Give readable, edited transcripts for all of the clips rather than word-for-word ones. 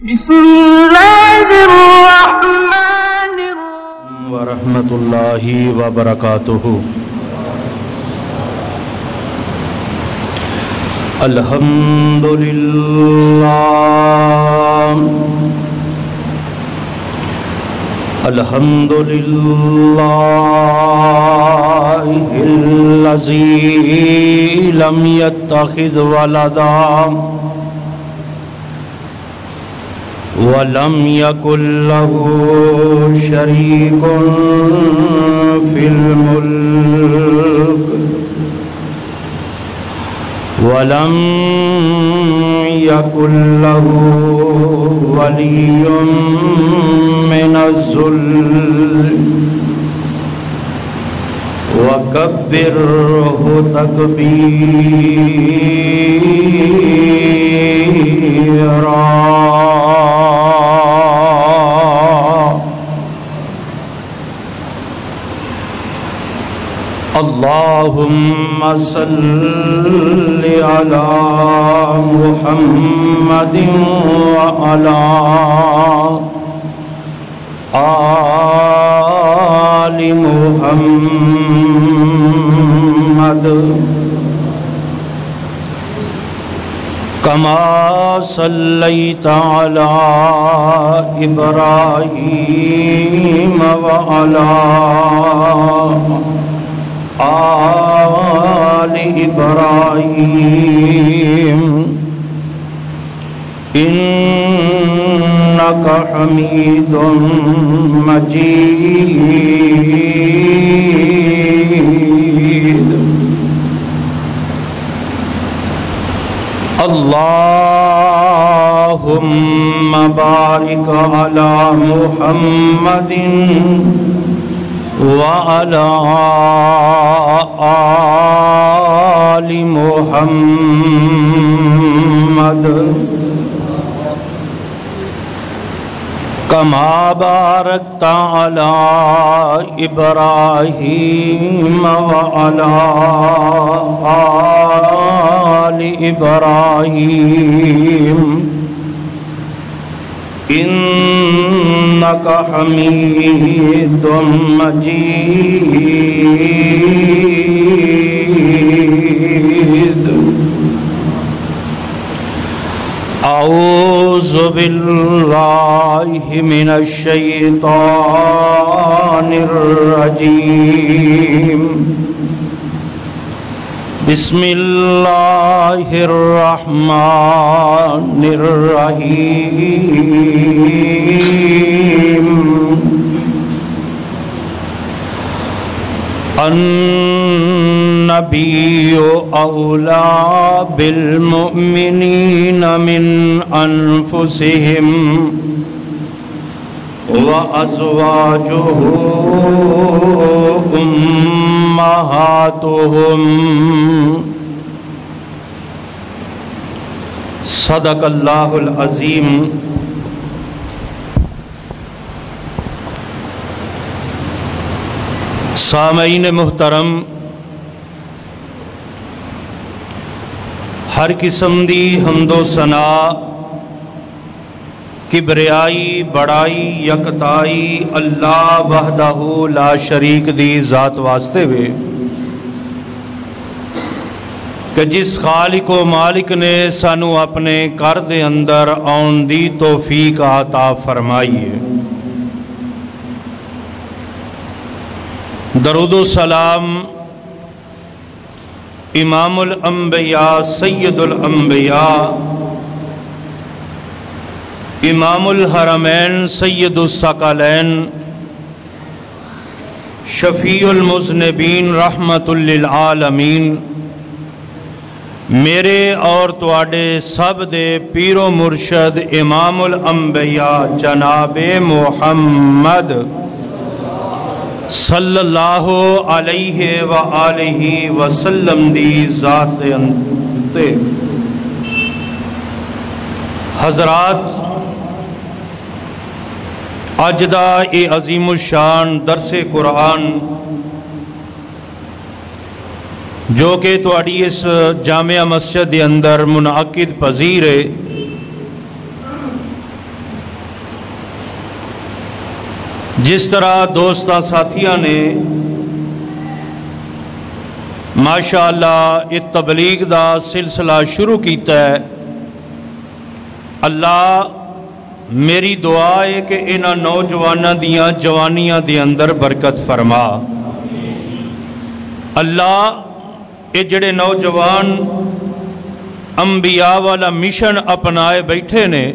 بسم اللہ الرحمن الرحیم ورحمۃ اللہ وبرکاتہ۔ الحمد للہ الحمد للہ الذی لم يتخذ ولدا وَلَمْ يَكُنْ لَهُ شَرِيكٌ فِي الْمُلْكِ وَلَمْ يَكُنْ لَهُ وَلِيٌّ مِّنَ الذُّلِّ وَكَبِّرْهُ تَكْبِيرًا۔ اللهم صل على محمد وعلى آل محمد كما صليت على إبراهيم وعلى آل إبراهيم إنك حميد مجيد۔ اللهم بارك على محمد وعلى آل محمد كما باركت على إبراهيم وعلى آل إبراهيم إنك حميد مجيد۔ أعوذ بالله من الشيطان الرجيم، بسم اللہ الرحمن الرحیم۔ النبی اولیٰ بالمؤمنین من انفسهم وَأَزْوَاجُهُ أُمَّهَاتُهُمْ۔ صدق اللہ العظیم۔ سامعین محترم، ہر قسم دی حمد و ثنا، کبریائی، بڑائی، یکتائی اللہ وحدہ لا شریک دی ذات واسطے وے کہ جس خالق و مالک نے سانو اپنے گھر دے اندر آن دی توفیق عطا فرمائی ہے۔ درود و سلام امام الانبیاء، سید الانبیاء، امام الحرمین، سید الثقلین، شفیع المذنبین، رحمت للعالمین، میرے اور تواڈے سب دے پیر و مرشد امام الانبیاء جناب محمد صلی اللہ علیہ وآلہ وسلم دی ذات تے حضرات، اج دا اے عظیم الشان درس قرآن جو کہ تواڈی اس جامعہ مسجد دے اندر منعقد پذیر ہے، جس طرح دوستاں ساتھیاں نے ماشاءاللہ یہ تبلیغ دا سلسلہ شروع کیتا ہے، اللہ میری دعا ہے کہ انہاں نوجواناں دیاں جوانیاں دے اندر برکت فرما۔ اللہ یہ جڑے نوجوان انبیاء والا مشن اپنائے بیٹھے نے،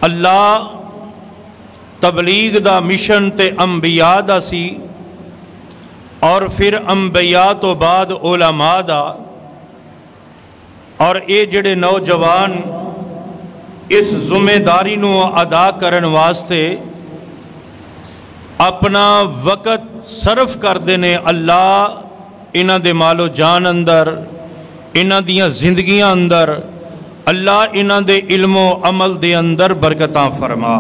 اللہ تبلیغ دا مشن تے انبیاء دا سی، اور پھر انبیاء تو بعد علماء دا، اور یہ جڑے نوجوان اس ذمہ داری نو ادا کرن واسطے اپنا وقت صرف کر دینے، اللہ انہاں دے مال و جان اندر، انہاں دیاں زندگیاں اندر، اللہ انہاں دے علم و عمل دے اندر برکتاں فرما۔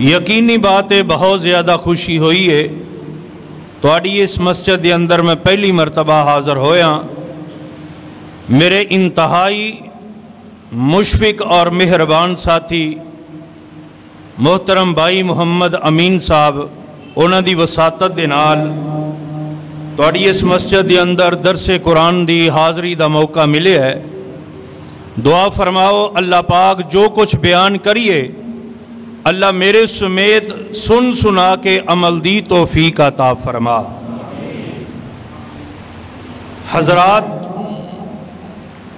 یقینی بات ہے بہت زیادہ خوشی ہوئی ہے تواڈی اس مسجد دے اندر میں پہلی مرتبہ حاضر ہویا۔ میرے انتہائی مشفق اور مہربان ساتھی محترم بھائی محمد امین صاحب، انہاں دی وساطت دے نال تواڈی اس مسجد دے اندر درس قرآن دی حاضری دا موقع ملے ہے۔ دعا فرماؤ اللہ پاک جو کچھ بیان کریے اللہ میرے سمیت سن سنا کے عمل دی توفیق عطا فرما۔ حضرات،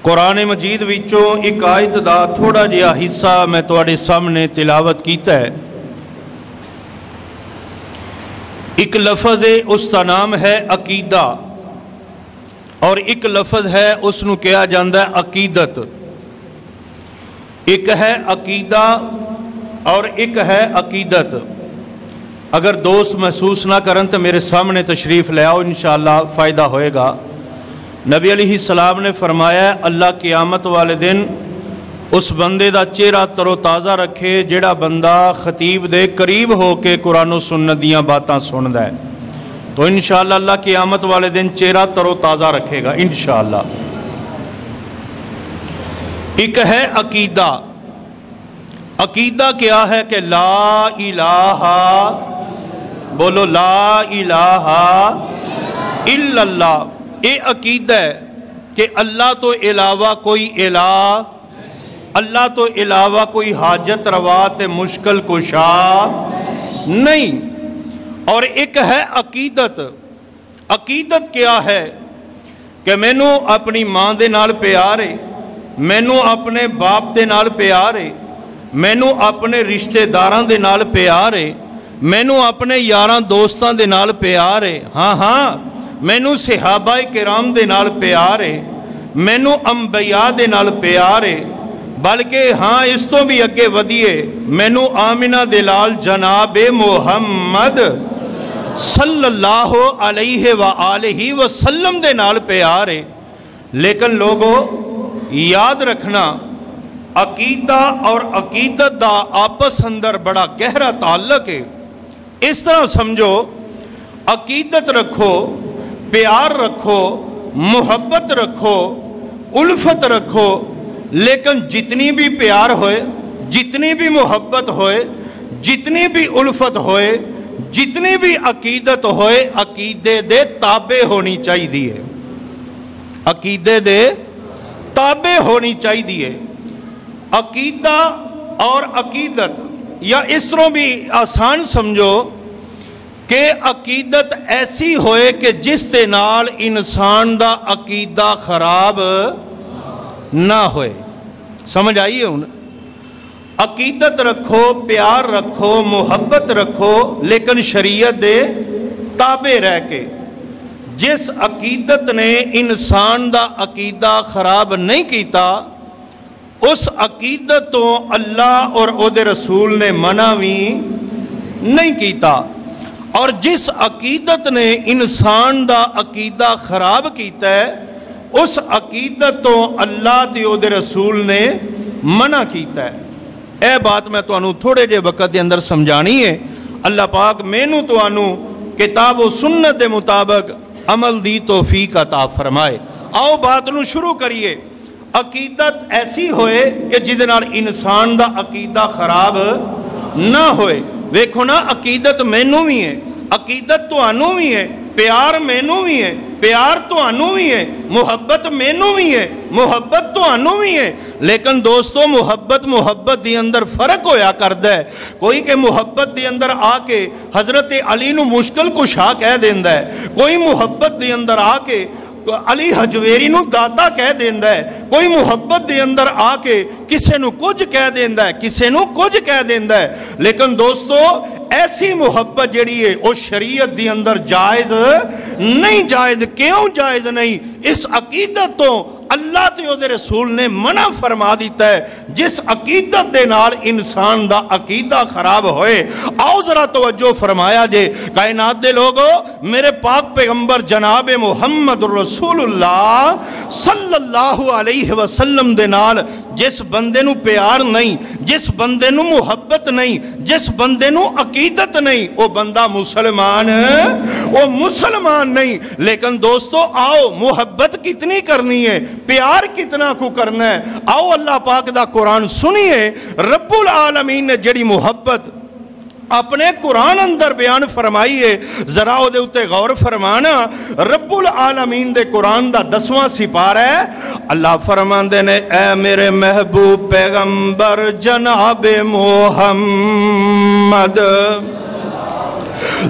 قرآن مجید وچوں ایک آیت دا تھوڑا جہا حصہ میں تواڈے سامنے تلاوت کیتا ہے۔ ایک لفظ ہے، اس کا نام ہے عقیدہ، اور ایک لفظ ہے اس نو کہا جاندہ ہے عقیدت۔ ایک ہے عقیدہ اور ایک ہے عقیدت۔ اگر دوست محسوس نہ کرن تو میرے سامنے تشریف لے آؤ، انشاءاللہ فائدہ ہوئے گا۔ نبی علیہ السلام نے فرمایا ہے اللہ قیامت والے دن اس بندے دا چہرہ تر و تازہ رکھے جڑا بندہ خطیب دے قریب ہو کے قرآن و سنت دیاں باتاں سندا ہے، تو انشاءاللہ اللہ قیامت والے دن چہرہ تر و تازہ رکھے گا انشاءاللہ۔ ایک ہے عقیدہ۔ عقیدہ کیا ہے کہ لا الہ، بولو لا الہ الا اللہ۔ یہ عقیدہ ہے کہ اللہ تو علاوہ کوئی الہ، اللہ تو علاوہ کوئی حاجت روا تے مشکل کشا نہیں۔ اور ایک ہے عقیدت۔ عقیدت کیا ہے کہ مینوں اپنی ماں دے نال پیار ہے، مینوں اپنے باپ دے نال پیار ہے، مینوں اپنے رشتہ داراں دے نال پیار ہے، مینوں اپنے یاراں دوستاں دے نال پیار ہے، ہاں مینوں صحابہ کرام دے نال پیار ہے، مینوں انبیاء دے نال پیار ہے، بلکہ ہاں اس تو بھی اگے ودیے مینوں آمنہ دے لال جناب محمد صلی اللہ علیہ وآلہ وسلم دے نال پیار ہے۔ لیکن لوگوں یاد رکھنا، عقیدہ اور عقیدت دا آپس اندر بڑا گہرا تعلق ہے۔ اس طرح سمجھو عقیدت رکھو، پیار رکھو، محبت رکھو، الفت رکھو، لیکن جتنی بھی پیار ہوئے، جتنی بھی محبت ہوئے، جتنی بھی الفت ہوئے، جتنی بھی عقیدت ہوئے، عقیدے دے تابع ہونی چاہیے، عقیدے دے تابع ہونی چاہیے۔ عقیدہ اور عقیدت، یا اس طرح بھی آسان سمجھو کہ عقیدت ایسی ہوئے کہ جس دے نال انسان دا عقیدہ خراب نہ ہوئے۔ سمجھ آئیے ہوں؟ عقیدت رکھو، پیار رکھو، محبت رکھو، لیکن شریعت دے تابع رہ کے۔ جس عقیدت نے انسان دا عقیدہ خراب نہیں کیتا، اس عقیدت تو اللہ اور او دے رسول نے منع بھی نہیں کیتا، اور جس عقیدت نے انسان دا عقیدہ خراب کیتا ہے اس عقیدت تو اللہ تے او دے رسول نے منع کیتا ہے۔ اے بات میں تو انہوں تھوڑے جے وقت دے اندر سمجھانی ہے۔ اللہ پاک مینوں تو انہوں کتاب و سنت دے مطابق عمل دی توفیق عطا فرمائے۔ آؤ بات نو شروع کریے۔ عقیدت ایسی ہوئے کہ جس نال انسان دا عقیدہ خراب نہ ہوئے. ویکھو نا عقیدت مینوں بھی ہے, عقیدت تانوں بھی ہے, پیار مینوں بھی ہے, پیار تانوں بھی ہے, محبت مینوں بھی ہے, محبت تانوں بھی ہے. لیکن دوستو محبت دی اندر فرق ہویا کردا ہے. کوئی کہ محبت دی اندر آ کے حضرت علی نو مشکل کشا کہہ دیندا ہے, کوئی محبت دی اندر آ کے علی حجویری نو داتا کہہ دیندا ہے, کوئی محبت دے اندر آ کے کسے نو کچھ کہہ دیندا ہے, کسے نو کچھ کہہ دیندا ہے. لیکن دوستو ایسی محبت جڑی ہے وہ شریعت دی اندر جائز نہیں. جائز کیوں جائز نہیں؟ اس عقیدت تو اللہ تے دے رسول نے منع فرما دیتا ہے. جس عقیدت دے نال انسان دا عقیدہ خراب ہوئے. آؤ ذرا توجہ فرمایا جے کائنات دے لوگو, میرے پاک پیغمبر جناب محمد رسول اللہ صلی اللہ علیہ وسلم دے نال جس بندے نو پیار نہیں, جس بندے نو محبت نہیں, جس بندے نو عقیدت نہیں, وہ بندہ مسلمان نہیں. لیکن دوستو آؤ محبت کتنی کرنی ہے, پیار کتنا کو کرنا ہے. آؤ اللہ پاک دا قرآن سنیے. رب العالمین نے جڑی محبت اپنے قرآن اندر بیان فرمائی ہے, ذرا او دے اتے غور فرمانا. رب العالمین دے قرآن دا 10واں سپارہ ہے. اللہ فرماندے نے اے میرے محبوب پیغمبر جناب محمد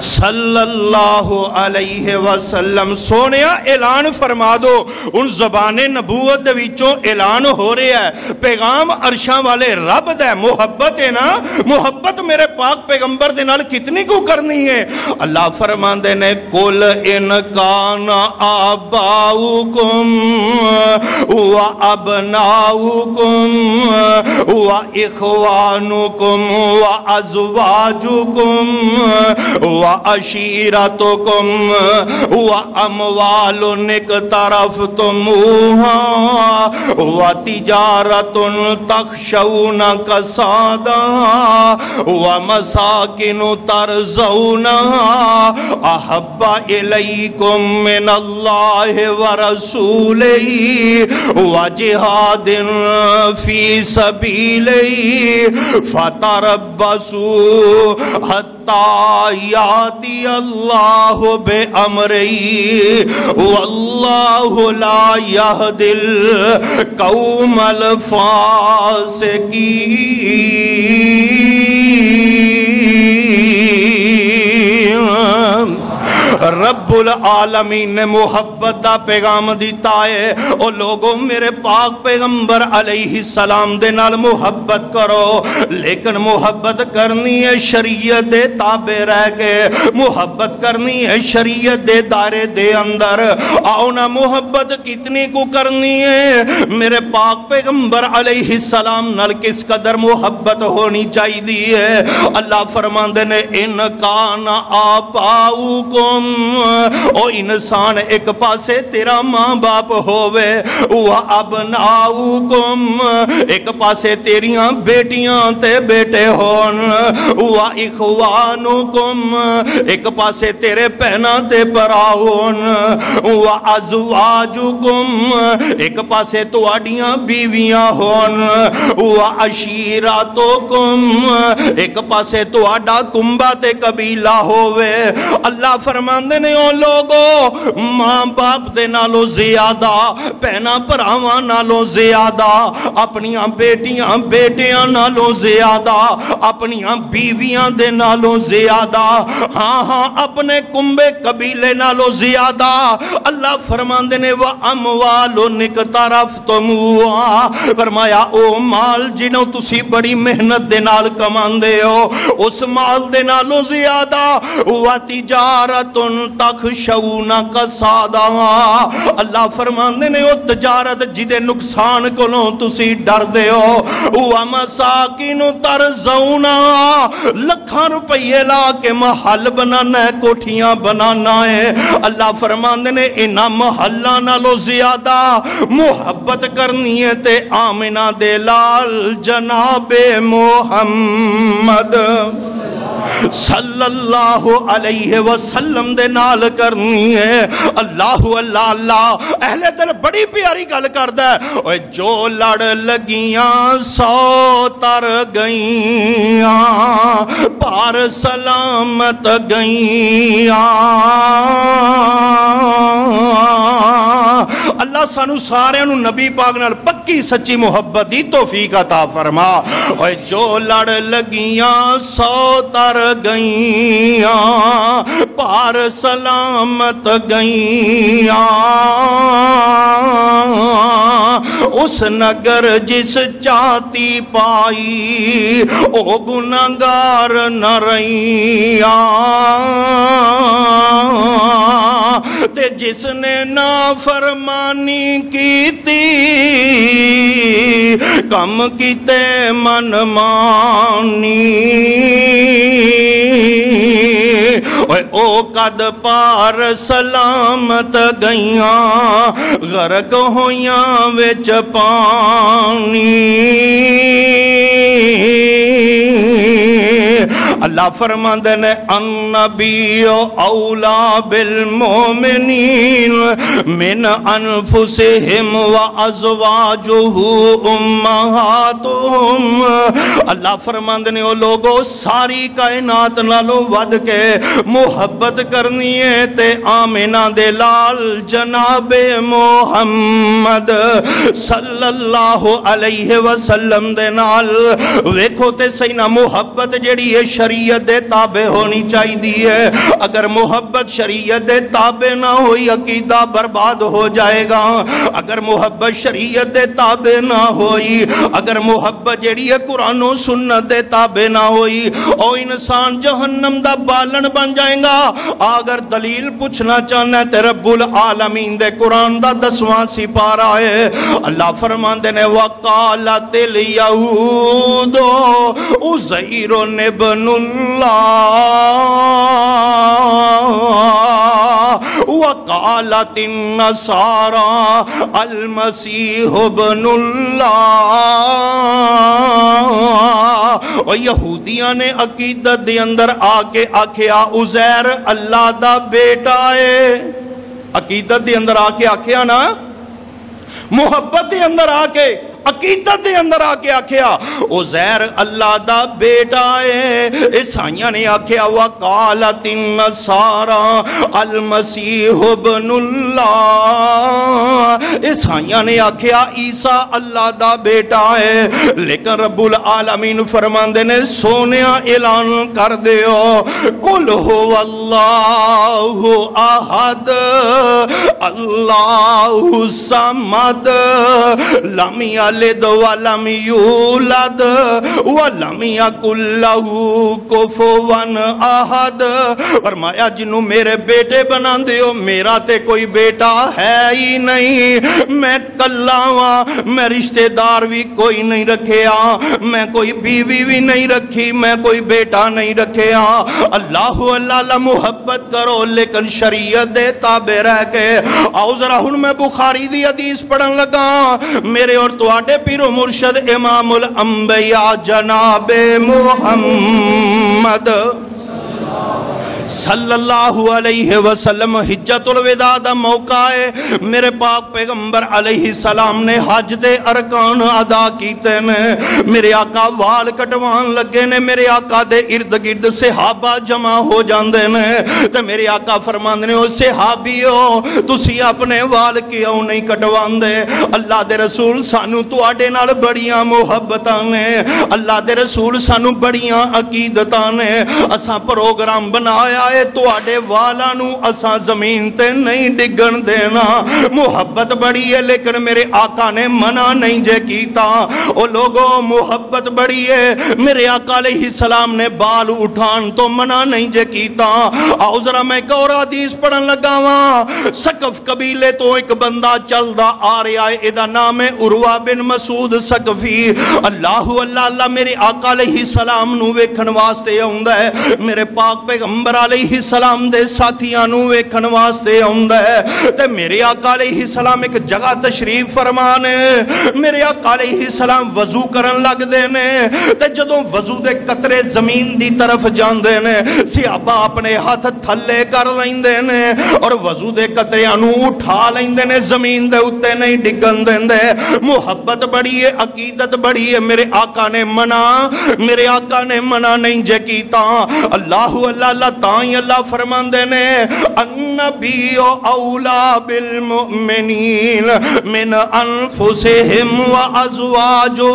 صلی اللہ علیہ وسلم, سونیا اعلان فرما دو. ان زبان نبوت دے وچوں اعلان ہو رہا ہے, پیغام عرشاں والے رب دا. محبت ہے نا, محبت میرے پاک پیغمبر دے نال کتنی کو کرنی ہے. اللہ فرماندے نے قل ان کان آباؤکم و ابناؤکم و اخوانکم و ازواجکم وَعَشِيرَتُكُمْ وَأَمْوَالٌ اقْتَرَفْتُمُوهَا وَتِجَارَةٌ تَخْشَوْنَ كَسَادَهَا وَمَسَاكِنُ تَرْضَوْنَهَا أَحَبَّ إِلَيْكُمْ مِنَ اللَّهِ وَرَسُولِهِ وَجِهَادٍ فِي سَبِيلِهِ فَتَرَبَّصُوا حَتَّى یاتی اللہ بے امری واللہ لا یہدی القوم الفاسقین. رب العالمین نے محبت دا پیغام دیتا ہے. او لوگوں میرے پاک پیغمبر علیہ السلام دے نال محبت کرو, لیکن محبت کرنی ہے شریعت دے تابع رہ کے, محبت کرنی ہے شریعت دے دائرے دے اندر. آؤ نا محبت کتنی کو کرنی ہے, میرے پاک پیغمبر علیہ السلام نال کس قدر محبت ہونی چاہیے ہے. اللہ فرماندے نے ان کان آباؤکم, او انسان ایک پاسے تیرا ماں باپ ہووے, وَأَبْنَاؤُكُمْ ایک پاسے تیریاں بیٹیاں تے بیٹے ہون, وَإِخْوَانُكُمْ ایک پاسے تیرے پہنا تے پرا ہون, وَأَزْوَاجُكُمْ ایک پاسے تواڈیاں بیویاں ہون, وَعَشِيرَتُكُمْ ایک پاسے تواڈا کنبہ تے قبیلہ ہووے. اللہ فرماندے نے او لوگو ماں باپ دے نالو زیادہ, پہنا پراواں نالو زیادہ, اپنیاں بیٹیاں بیٹیاں نالو زیادہ, اپنیاں بیویاں دے نالو زیادہ, ہاں ہاں اپنے کنبے قبیلے نالو زیادہ. اللہ فرماندے نے وَأَمْوَالٌ اقْتَرَفْتُمُوهَا, فرمایا او مال جنہوں تسی بڑی محنت دے نال کماندے ہو اس مال دے نالو زیادہ, وَتِجَارَةٌ تَخْشَوْنَ كَسَادَهَا اللہ فرماندے نے او تجارت جدے نقصان کولوں تسی ڈر دے ہو, وَمَسَاكِنُ تَرْضَوْنَهَا لکھاں روپیے لا کے محل بنانا ہے, کوٹھیاں بنانا ہے. اللہ فرماندے نے انہا محلہ نالو زیادہ محبت کرنی ہے تے آمنہ دے لال جناب محمد صلی اللہ علیہ وسلم دے نال کرنی ہے. اللہ اللہ اللہ. اہل دل بڑی پیاری گل کردا ہے. اوے جو لڑ لگیاں سو تر گئیاں پار سلامت گئیاں. اللہ سانو سارے نو نبی پاک نال پکی سچی محبت دی توفیق عطا فرما. اوے جو لڑ لگیاں سو تر گئیاں پار سلامت گئیاں. اس نگر جس چاہتی پائی او گناہگار نہ رہیاں تے جس نے نافرمانی کی تھی کم کیتے من مانی. او قد پار سلامت گئیاں غرق ہویاں وچ پانی. اللہ فرماندے نے النبی اولا بالمومنین من انفسہم وازواجہ امہاتہم. اللہ فرماندے نے او لوگو ساری کائنات نالوں ود کے محبت کرنی ہے تے آمنہ دے لال جناب محمد صلی اللہ علیہ وسلم دے نال. ویکھو تے سینا محبت جڑی ہے شریعت دے تابع ہونی چاہی دی ہے. اگر محبت شریعت دے تابع نہ ہوئی عقیدہ برباد ہو جائے گا. اگر محبت شریعت دے تابع نہ ہوئی, اگر محبت جڑی ہے قرآن و سنت دے تابع نہ ہوئی, او انسان جہنم دا بالن بن جائے گا. اگر دلیل پوچھنا چاہنا ہے تے رب العالمین دے قرآن دا 10واں سپارہ ہے. اللہ فرماندے نے وقالت الیہود عزیر ابن اللہ وقالت النصارى المسیح ابن اللہ. اور یہودیاں نے عقیدت دے اندر آکے آکھیا عزیر اللہ دا بیٹا ہے. عقیدت دے اندر آکے آکھیا نا, محبت دے اندر آکے عقیدت دے اندر آکے آکھیا عزیر اللہ دا بیٹا ہے. عیسائیاں نے آکھیا وقالت النصارى المسیح ابن اللہ. عیسائیاں نے آکھیا عیسیٰ اللہ دا بیٹا ہے. لیکن رب العالمین فرماندے نے سونیا اعلان کر دیو قل هو اللہ احد اللہ الصمد لم یلد ولم یولد ولم یکن لہ کفوا احد. فرمایا جنوں میرے بیٹے بنا دیو, میرا تے کوئی بیٹا ہے ہی نہیں. میں کلا ہاں, میں رشتہ دار بھی کوئی نہیں رکھیا, میں کوئی بیوی بھی نہیں رکھی, میں کوئی بیٹا نہیں رکھیا. اللہ اللہ محبت کرو لیکن شریعت دے تابع رہ کے. آؤ ذرا ہن میں بخاری دی حدیث پڑھن لگا. میرے اور تواڈے پیر و مرشد امام الانبیاء جناب محمد صلی اللہ علیہ وسلم حجت الوداع دا موقع ہے. میرے پاک پیغمبر علیہ السلام نے حج دے ارکان ادا کیتے نے. میرے آقا وال کٹوان لگے نے. میرے آقا دے ارد گرد صحابہ جمع ہو جاندے نے تے میرے آقا فرماندے نے او صحابیو تسی اپنے وال کیوں نہیں کٹواندے؟ اللہ دے رسول سانو تواڈے نال بڑیاں محبتاں نے, اللہ دے رسول سانو بڑیاں عقیدتاں نے. اساں پروگرام بنایا آئے تو آڑے والا نو اساں زمین تے نہیں ڈگن دینا. محبت بڑی ہے لیکن میرے آقا نے منع نہیں جے کیتا. او لوگوں محبت بڑی ہے, میرے آقا علیہ السلام نے بال اٹھان تو منع نہیں جے کیتا. آؤ ذرا میں ایک اور حدیث پڑھن لگا ہاں. سقف قبیلے تو ایک بندہ چل دا آ رہا ہے, ادھا نام ہے عروہ بن مسعود سقفی. اللہ اللہ اللہ میرے آقا علیہ السلام نو ویکھن واسطے آؤندا ہے. میرے پاک پیغمبر علیہ السلام دے ساتھیاں نو ویکھن واسطے آوندا ہے تے میرے آقا علیہ السلام ایک جگہ تشریف فرمانے میرے آقا علیہ السلام وضو کرن لگ دے نے تے جدوں وضو دے قطرے زمین دی طرف جاندے نے صحابہ اپنے ہاتھ تھلے کر لیندے نے اور وضو دے قطریاں نو اٹھا لیندے نے زمین دے اتے نہیں ڈگن دیندے محبت بڑی ہے عقیدت بڑی ہے میرے آقا نے منع نہیں جے کیتا اللہ اللہ تائیں اللہ فرماندے نے النبی اولا بالمؤمنین من انفسہم وازواجہ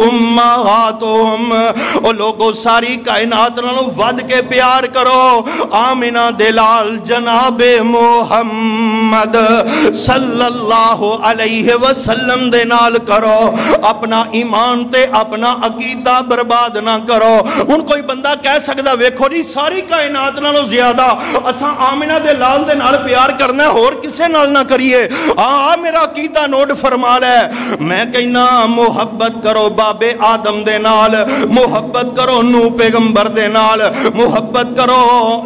امہاتہم او لوگو ساری کائنات نالوں ود کے پیار کرو آمنہ دلال جناب محمد صلی اللہ علیہ وسلم دے نال کرو اپنا ایمان تے اپنا عقیدہ برباد نہ کرو ان کوئی بندہ کہہ سکتا ویکھو جی ساری کائنات نالوں زیادہ اساں آمنہ دے لال دے نال پیار کرنا ہے اور کسے نال نہ کریے میرا عقیدہ نوٹ فرما لے میں کہنا محبت کرو باب آدم دے نال محبت کرو نوح پیغمبر دے نال محبت کرو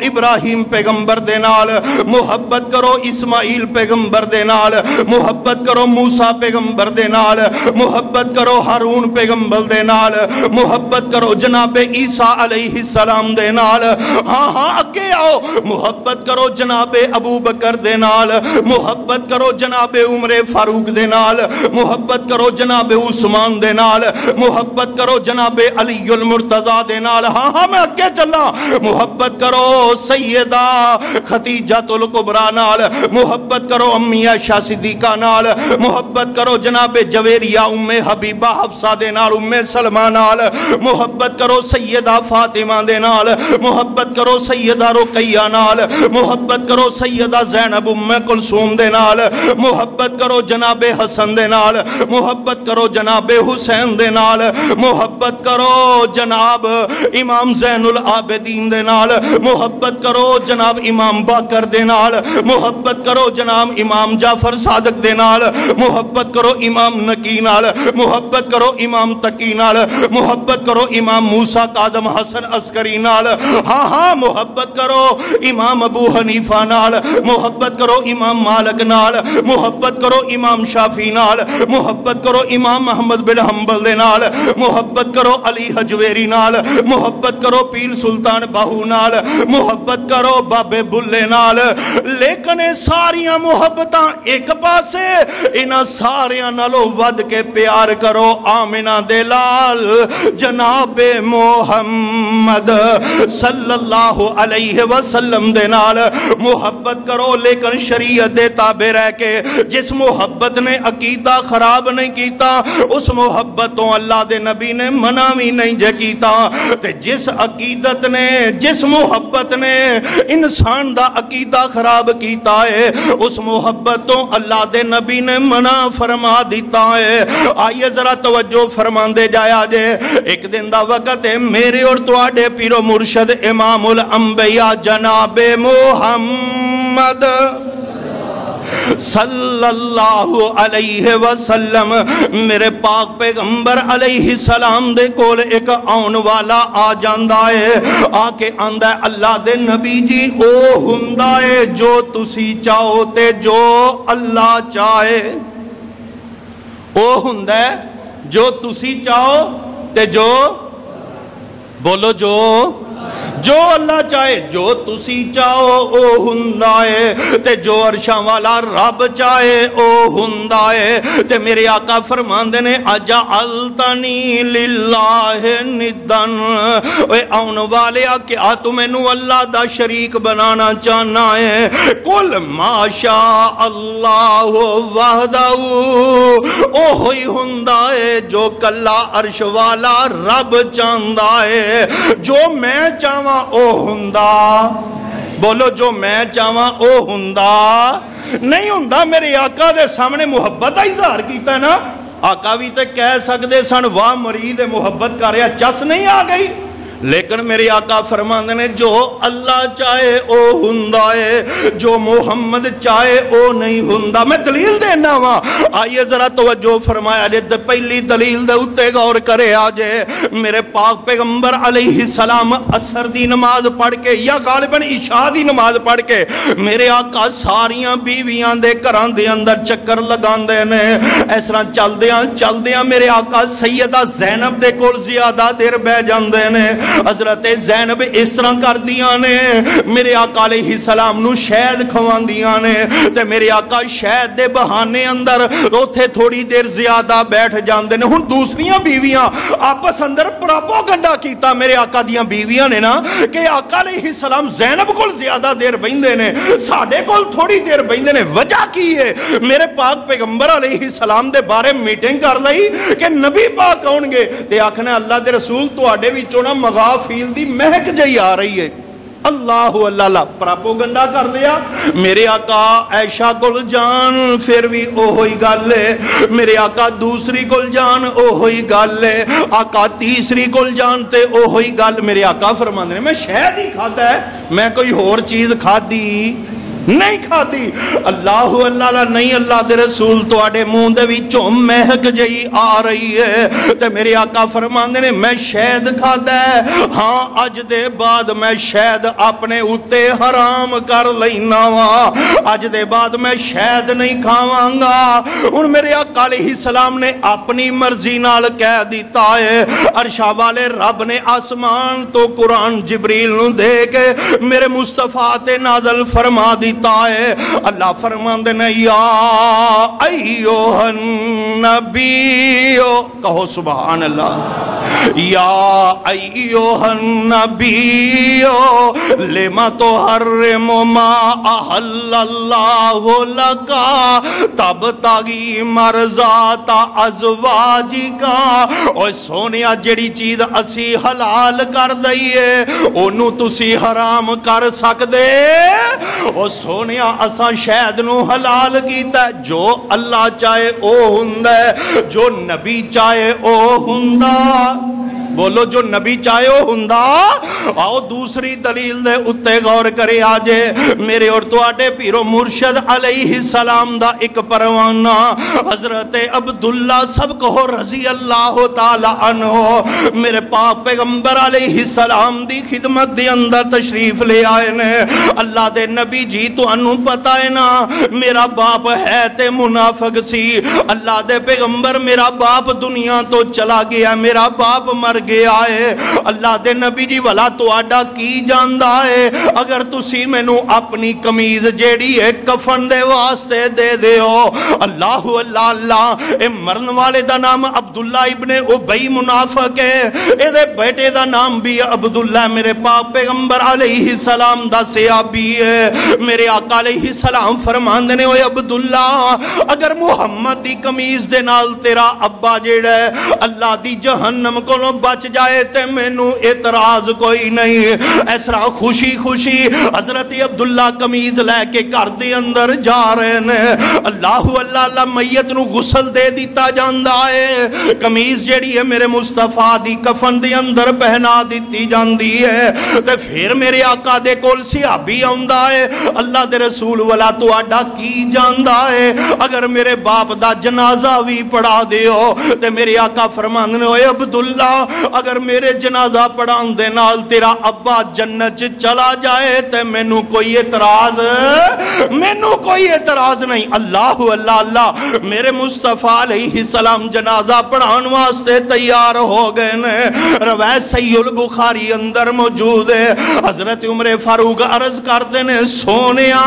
ابراہیم پیغمبر دے نال محبت کرو اسماعیل پیغمبر دے نال محبت کرو موسیٰ پیغمبر دے نال محبت کرو ہارون پیغمبر دے نال محبت کرو جناب عیسیٰ علیہ السلام دے نال ہاں اگے آؤ محبت کرو جناب ابو بکر دے نال محبت کرو جناب عمر فاروق دے نال محبت کرو جناب عثمان دے نال محبت کرو جناب علی المرتضی دے نال ہاں میں اگے چلا محبت کرو سیدہ خدیجہ الکبریٰ نال محبت کرو امی عائشہ صدیقہ نال محبت کرو جناب جویریہ ام حبیبہ حفصہ دے نال ام سلمہ نال محبت کرو سیدہ فاطمہ دے نال محبت کرو سیدہ رقیہ نال محبت کرو سیدہ زینب ام کلثوم دے نال محبت کرو جناب حسن دے نال محبت کرو جناب حسین دے نال محبت کرو جناب امام زین العابدین دے نال محبت کرو جناب امام باقر دے نال محبت کرو جناب امام جعفر صادق دے نال محبت کرو امام نقی نال محبت کرو امام تقی نال محبت کرو امام موسیٰ کاظم حسن عسکری نال ہاں محبت کرو امام ابو حنیفہ نال محبت کرو امام مالک نال محبت کرو امام شافعی نال محبت کرو امام محمد بن حنبل دے نال محبت کرو علی حجویری نال محبت کرو پیر سلطان باہو نال محبت کرو بابے بلے نال لیکن ساریاں محبتاں ایک پاسے انہاں ساریاں نالوں ود کے پیار کرو آمنہ دے لال جناب محمد صلی اللہ علیہ وسلم دے نال محبت کرو لیکن شریعت دے تابع رہ کے جس محبت نے عقیدہ خراب نہیں کیتا اس محبت تو اللہ دے نبی نے منع بھی نہیں جے کیتا تے جس عقیدت نے جس محبت نے انسان دا عقیدہ خراب کیتا ہے اس محبت تو اللہ دے نبی نے منع فرما دیتا ہے آئیے ذرا توجہ فرمان دے جایا جے ایک دن دا وقت ہے میرے اور تواڈے پیر و مرشد امام الانبیاء جناب محمد صلی اللہ علیہ وسلم میرے پاک پیغمبر علیہ السلام دے کول ایک آن والا آ جاندہ ہے آ کے آندہ ہے اللہ دے نبی جی او ہندہ ہے جو تسی چاہو تے جو اللہ چاہے او ہندہ ہے جو تسی چاہو تے جو بولو جو اللہ چاہے جو تسی چاہو او ہندائے تے جو عرشاں والا رب چاہے او ہندائے تے میرے آقا فرماندے نے اجعلتنی للہ ندن اے آن والے کیا تو میں نو اللہ دا شریک بنانا چاہنا ہے قل ما شاء اللہ وحدہ او ہوئی ہندائے جو کلا عرش والا رب چاہندہ ہے جو میں چاہواں او ہندہ بولو جو میں چاہواں او ہندہ نہیں ہندہ میرے آقا دے سامنے محبت اظہار کیتا ہے نا آقا بھی تے کہہ سکتے سن واہ مرید محبت کر رہا چس نہیں آ گئی لیکن میرے آقا فرماندے نے جو اللہ چاہے او ہوندا ہے، جو محمد چاہے او نہیں ہوندا۔ میں دلیل دینا وا، آئیے ذرا توجہ فرمایا جے۔ پہلی دلیل دے اتے غور کرے آجے، میرے پاک پیغمبر علیہ السلام عصر دی نماز پڑھ کے یا غالباً عشاء دی نماز پڑھ کے میرے آقا ساریاں بیویاں دے گھراں دے اندر چکر لگاندے نے۔ اس طرح چلدیاں میرے آقا سیدہ زینب دے کول زیادہ دیر بہ جاندے نے۔ حضرت زینب اس طرح کر دیاں نے، میرے آقا علیہ السلام نو شہد کھواندیاں نے، تے میرے آقا شہد دے بہانے اندر اوتھے تھوڑی دیر زیادہ بیٹھ جاندے نے۔ ہن دوسریاں بیویاں آپس اندر پراپوگنڈا کیتا میرے آقا دیاں بیویاں نے نا کہ آقا علیہ السلام زینب کول زیادہ دیر بیندے نے، ساڈے کول تھوڑی دیر بیندے نے، وجہ کی ہے؟ میرے پاک پیغمبر علیہ السلام دے بارے میٹنگ کر لئی کہ نبی پاک آؤن گے تے آکھنا اللہ دے رسول تواڈے وچوں نا مغافیل دی مہک جئی آ رہی ہے۔ اللہ اللہ پراپوگنڈا کر دیا۔ میرے آقا عائشہ کول جان پھر بھی اوہی گل ہے، میرے آقا دوسری کول جان اوہی گل ہے، آقا تیسری کول جان تے اوہی گل۔ میرے آقا فرماندے نے میں شہد ہی کھاتا ہے، میں کوئی اور چیز کھادی نہیں کھاتی۔ اللہ اللہ نہیں، اللہ دے رسول تواڈے منہ دے وچوں مہک جئی آ رہی ہے تے میرے آقا فرماندے نے میں شہد کھادا ہے، ہاں اج دے بعد میں شہد اپنے اُتے حرام کر لینا وا، اج دے بعد میں شہد نہیں کھاواں گا۔ ہن میرے آقا علیہ السلام نے اپنی مرضی نال کہہ دیتا ہے، عرش والے رب نے آسمان تو قرآن جبریل نو دے کے میرے مصطفیٰ تے نازل فرما دی ہے۔ اللہ فرماندے نے یا ایوہ النبی، کہو سبحان اللہ، یا ایوہ النبی لما تحرم ما احل اللہ لکا تبتغی مرضات ازواجکا۔ اوہ سونیا جڑی چیز اسی حلال کر دئیے انہوں تسی حرام کر سکدے؟ اوہ سونیا اساں شہد نو حلال کیتا ہے، جو اللہ چاہے او ہوندا ہے، جو نبی چاہے او ہوندا۔ بولو جو نبی چاہے او ہوندا۔ آؤ دوسری دلیل دے اتے غور کرے آجے، میرے اور تواڈے پیرو مرشد علیہ السلام دا ایک پروانہ حضرت عبداللہ سب کو رضی اللہ تعالی عنہ میرے پاک پیغمبر علیہ السلام دی خدمت دی اندر تشریف لے آئے نے۔ اللہ دے نبی جی تو انہوں پتہ ہے نا میرا باپ ہے تے منافق سی، اللہ دے پیغمبر میرا باپ دنیا تو چلا گیا، میرا باپ مر گیا ہے۔ اللہ دے نبی جی والا تو آڈا کی جاندہ ہے، اگر تسی میں نو اپنی کمیز جیڑی ہے کفن دے واسطے دے دے ہو۔ اللہ اللہ اللہ، اے مرن والے دا نام عبداللہ ابن ابی منافق ہے، اے دے بیٹے دا نام بھی عبداللہ میرے پاک پیغمبر علیہ السلام دا صحابی ہے۔ میرے آقا علیہ السلام فرماندے نے اوے عبداللہ اگر محمد دی کمیز دے نال تیرا ابا جیڑا ہے اللہ دی جہنم کو بچ جائے تے میں نو اعتراض کوئی نہیں۔ ایسا خوشی خوشی حضرت عبداللہ کمیز لے کے گھر دے اندر جا رہے نے۔ اللہ اللہ اللہ میت نو غسل دے دیتا جاندا ہے، کمیز جیڑی ہے میرے مصطفیٰ دی کفن دے اندر پہنا دیتی جاندی ہے تے پھر میرے آقا دے کول صحابی آندا ہے، اللہ دے رسول والا تو آڈا کی جاندا ہے اگر میرے باپ دا جنازہ بھی پڑھا دے ہو تے میرے آقا فرماندے ہوئے عبداللہ اگر میرے جنازہ پڑھان دے نال تیرا ابا جنت چلا جائے تے میں نو کوئی اعتراض نہیں۔ اللہ اللہ اللہ، میرے مصطفیٰ علیہ السلام جنازہ پڑھان واسطے تیار ہو گئے نے۔ روایت صحیح البخاری اندر موجود ہے، حضرت عمر فاروق عرض کرتے نے سونیا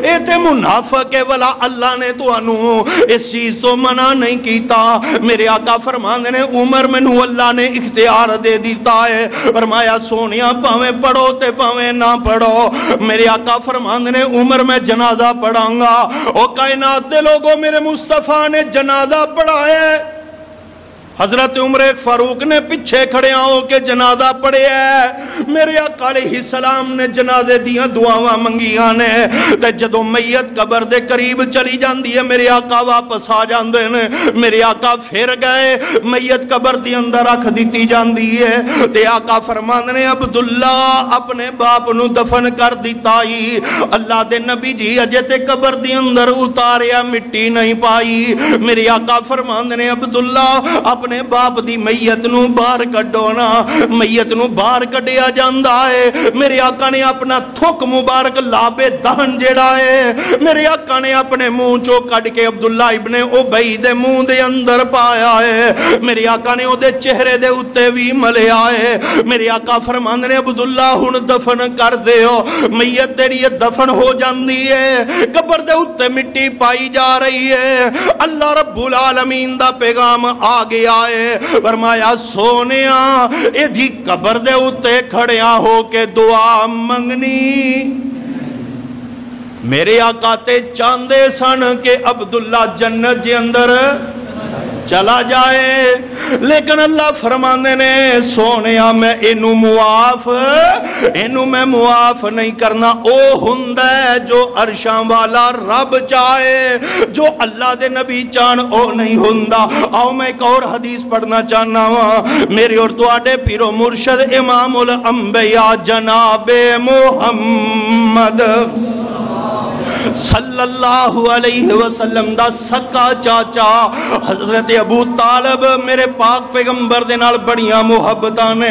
اے تے منافق والا اللہ نے تو انہوں اس چیز تو منع نہیں کیتا۔ میرے آقا فرماندے نے عمر میں نو اللہ نے اختیار دے دیتا ہے، فرمایا سونیا پاویں پڑھو تے پاویں نہ پڑھو۔ میرے آقا فرماندے نے عمر میں جنازہ پڑھاں گا۔ او کائنات دے لوگوں میرے مصطفیٰ نے جنازہ پڑھایا ہے، حضرت عمر فاروق نے پیچھے کھڑے ہو کے جنازہ پڑھیا ہے، میرے آقا علیہ السلام نے جنازے دیاں دعاواں منگیاں نے، تے جدوں میت قبر دے قریب چلی جاندی ہے میرے آقا واپس آ جاندے نے، میرے آقا پھر گئے، میت قبر دی اندر رکھ دیتی جاندی ہے، تے آقا فرماندے نے عبداللہ اپنے باپ نو دفن کر دیتا ہی، اللہ دے نبی جی اجے تے قبر دی اندر اتاریا مٹی نہیں پائی، میرے آقا فرماندے نے عبداللہ اپنے باپ دی میت نو باہر کڈو نا، میت نو باہر کڈیا جاندا ہے، میرے آقا نے اپنا تھک مبارک لابے دہن جڑا ہے میرے آقا نے اپنے منہ چو کڈ کے عبداللہ ابن ابی دے منہ دے اندر پایا ہے، میرے آقا نے او دے چہرے دے اتے بھی ملیا ہے، میرے آقا فرماندے نے عبداللہ ہن دفن کر دیو، میت تیری دفن ہو جاندی ہے، قبر دے اتے مٹی پائی جا رہی ہے، اللہ رب العالمین دا پیغام آ گیا ہے، فرمایا سونیا ایدھی قبر دے اتے کھڑیاں ہو کے دعا منگنی، میرے آقا تے چاندے سن کہ عبداللہ جنت جے اندر چلا جائے، لیکن اللہ فرمانے نے سونیا میں انہوں میں معاف نہیں کرنا، او ہندہ جو عرشاں والا رب چاہے، جو اللہ دے نبی چاہن او نہیں ہندہ۔ آؤ میں ایک اور حدیث پڑھنا چاہنا ہوں، میری اور تواڈے پیرو مرشد امام الانبیاء جناب محمد صلی اللہ علیہ وسلم دا سکا چاچا حضرت ابو طالب میرے پاک پیغمبر دے نال بڑیاں محبتاں نے،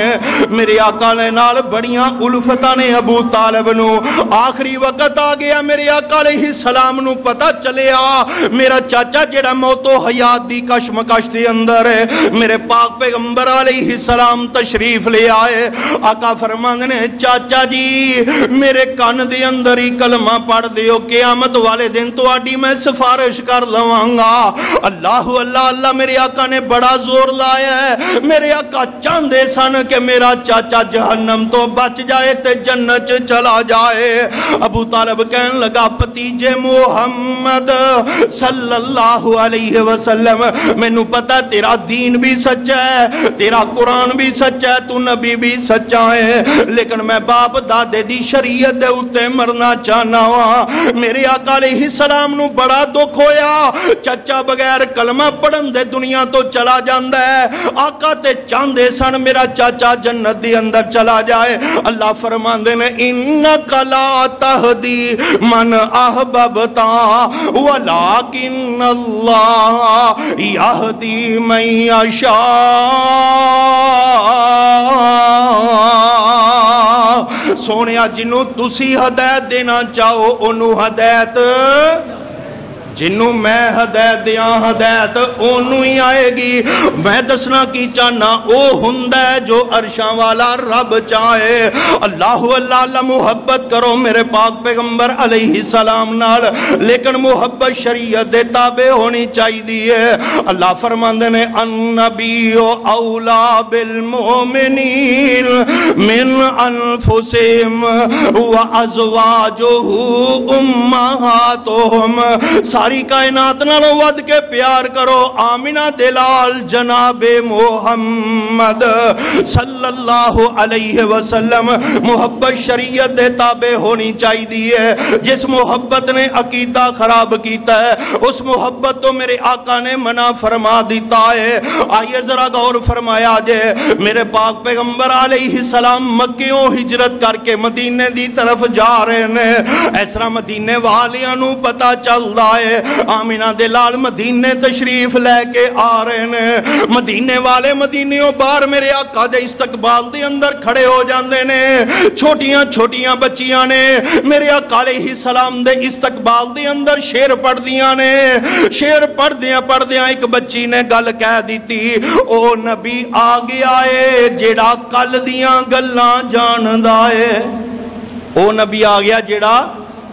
میرے آقا نے نال بڑیاں الفتاں نے، ابو طالب نو آخری وقت آ گیا، میرے آقا علیہ السلام نو پتہ چلیا میرا چاچا جڑا موت و حیات دی کشمکش دے اندر ہے، میرے پاک پیغمبر علیہ السلام تشریف لے آئے، آقا فرماندے نے چاچا جی میرے کان دے اندر ہی کلمہ پڑھ دیو، قیامت والے دن تو آڈی میں سفارش کر لواں گا۔ اللہ اللہ اللہ، میرے آقا نے بڑا زور لایا ہے، میرے آقا چاندے سن کہ میرا چاچا جہنم تو بچ جائے تے جنت چلا جائے۔ ابو طالب کہنے لگا پتیجے محمد صلی اللہ علیہ وسلم، میں نو پتا تیرا دین بھی سچا ہے، تیرا قرآن بھی سچا ہے، تو نبی بھی سچا ہے، لیکن میں باپ دادے دی شریعت دے اتے مرنا چاہنا ہوا۔ میرے آقا علیہ السلام نو بڑا دکھ ہویا، چچا بغیر کلمہ پڑھن دے دنیا تو چلا جاندہ ہے، آقا تے چاندے سن میرا چاچا جنت دی اندر چلا جائے۔ اللہ فرماندے نے انکا لا تہدی من احببتا ولیکن اللہ یہدی من یشاء، سونیا جنوں تسی ہدایت دینا چاہو انہوں ہدایت، جنوں میں ہدایت دیاں ہدایت انہوں ہی آئے گی۔ میں دسنا کی چاہنا او ہندہ جو عرشاں والا رب چاہے۔ اللہ اللہ اللہ، محبت کرو میرے پاک پیغمبر علیہ السلام نال، لیکن محبت شریعت دے تابع ہونی چاہی دیئے۔ اللہ فرماندے نے النبی اولا بالمؤمنین من انفسہم وازواجہ امہاتہم، ساری کائنات نالوں ود کے پیار کرو آمینہ دلال جناب محمد صلی اللہ علیہ وسلم۔ محبت شریعت دے تابع ہونی چاہی دی ہے، جس محبت نے عقیدہ خراب کیتا ہے اس محبت تو میرے آقا نے منع فرما دیتا ہے۔ آئیے ذرا غور فرمایا جائے، میرے پاک پیغمبر علیہ السلام مکیوں ہجرت کر کے مدینے دی طرف جا رہے ہیں، ایسرا مدینے والیاں نو پتا چل رہا ہے آمینہ دلال مدینے تشریف لے کے آ رہے ہیں، مدینے والے مدینیوں بار میرے آقا دے استقبال دے اندر کھڑے ہو جاندے نے، چھوٹیاں چھوٹیاں بچیاں نے میرے آقا علیہ السلام دے استقبال دے اندر شیر پڑھ دیاں نے، شیر پڑھ دیاں ایک بچی نے گل کہہ دیتی، او نبی آ گیا ہے جیڑا کل دیاں گلاں جاندا ہے، او نبی آ گیا جیڑا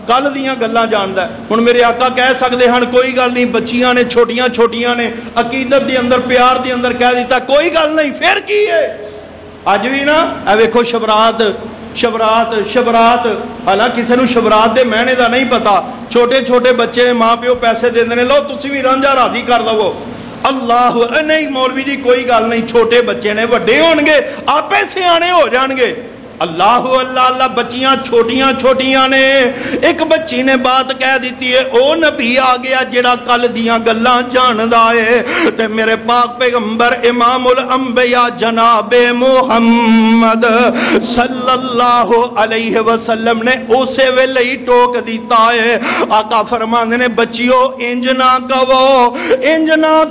کل دیاں گلاں جاندا ہے۔ ہن میرے آقا کہہ سکدے ہن کوئی گل نہیں، بچیاں نے چھوٹیاں چھوٹیاں نے عقیدت دے اندر پیار دے اندر کہہ دیتا کوئی گل نہیں، پھر کی ہے؟ اج بھی نا اے ویکھو شبرات شبرات شبرات، حالانکہ کسی نو شبرات دے معنی دا نہیں پتا، چھوٹے چھوٹے بچے ماں پیو پیسے دیندے نے، لو تسی بھی رانجھا راضی کر دو، اللہ نہیں مولوی جی کوئی گل نہیں، چھوٹے بچے نے، وڈے ہون گے آپے سیانے ہو جان گے۔ اللہ اللہ اللہ، بچیاں چھوٹیاں چھوٹیاں نے۔ ایک بچی نے بات کہہ دیتی ہے، او نبی آ گیا جڑا کل دیاں گلاں جاندا ہے، تے میرے پاک پیغمبر امام الانبیاء جناب محمد صلی اللہ علیہ وسلم نے اسے ویلے ہی ٹوک دیتا ہے۔ آقا فرماندے نے بچیو انج نہ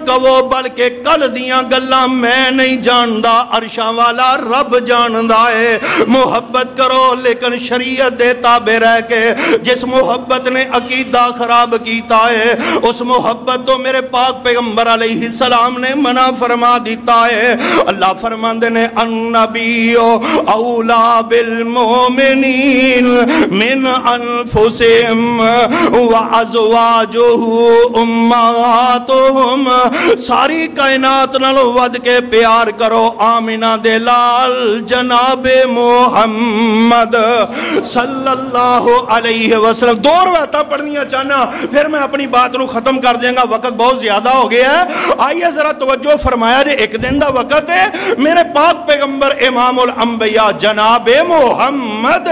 کہو بلکہ کل دیاں گلاں میں نہیں جاندا، عرشاں والا رب جاندا ہے۔ محبت کرو لیکن شریعت دے تابع رہ کے۔ جس محبت نے عقیدہ خراب کیتا ہے اس محبت تو میرے پاک پیغمبر علیہ السلام نے منع فرما دیتا ہے۔ اللہ فرماندے نے النبی اولا بالمؤمنین من انفسہم وازواجہ امہاتہم، ساری کائنات نالوں ود کے پیار کرو آمنہ دے لال جناب محمد صلی اللہ علیہ وسلم۔ دو روایتاں پڑھنیاں چاہنا پھر میں اپنی بات نو ختم کر دیں گا، وقت بہت زیادہ ہو گیا ہے۔ آئیے ذرا توجہ فرمایا جے ایک دن دا وقت ہے، میرے پاک پیغمبر امام الانبیاء جناب محمد